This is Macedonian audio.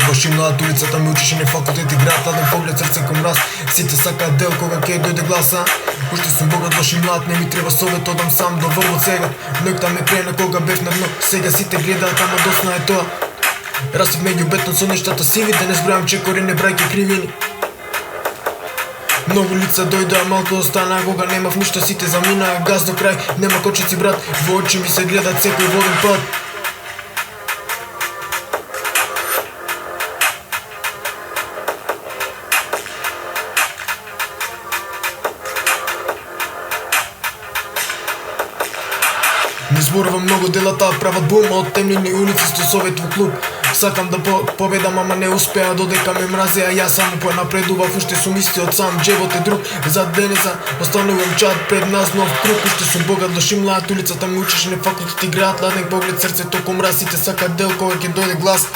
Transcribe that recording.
баш и млад, улицата ме учеше, не факултет и град. Ладен поглед, срце кон мраз, сите сакаат дел кога ќе дојде гласа. Уште сум богат, баш и млад, не ми треба совет, одам сам до врв од сега. Ноќта ме крена кога бев на дно, сега сите гледаат, ама досна е тоа. Растив меѓу бетон со нештата сиви, да не збројам чекори, не брајки кривини. Многу лица дојдоа, малку остана, кога немав ништо сите заминаа. Газ до крај, нема кочици брат, во очи ми се гледат секој воден пат. Не зборувам многу, делата прават бум, од темнини улици сто совет во клуб. Сакам да победам, ама не успеа, додека ме мразеа, јас само понапредував, уште сум истиот сам, джебот е друг. За денеса останувам чат пред нас нов круг, уште сум богат, лош и млад, улицата ме учеше, не факултет и град. Ладен поглед, срцето кон мраз, сите сакаат дел кога ќе дојде глас.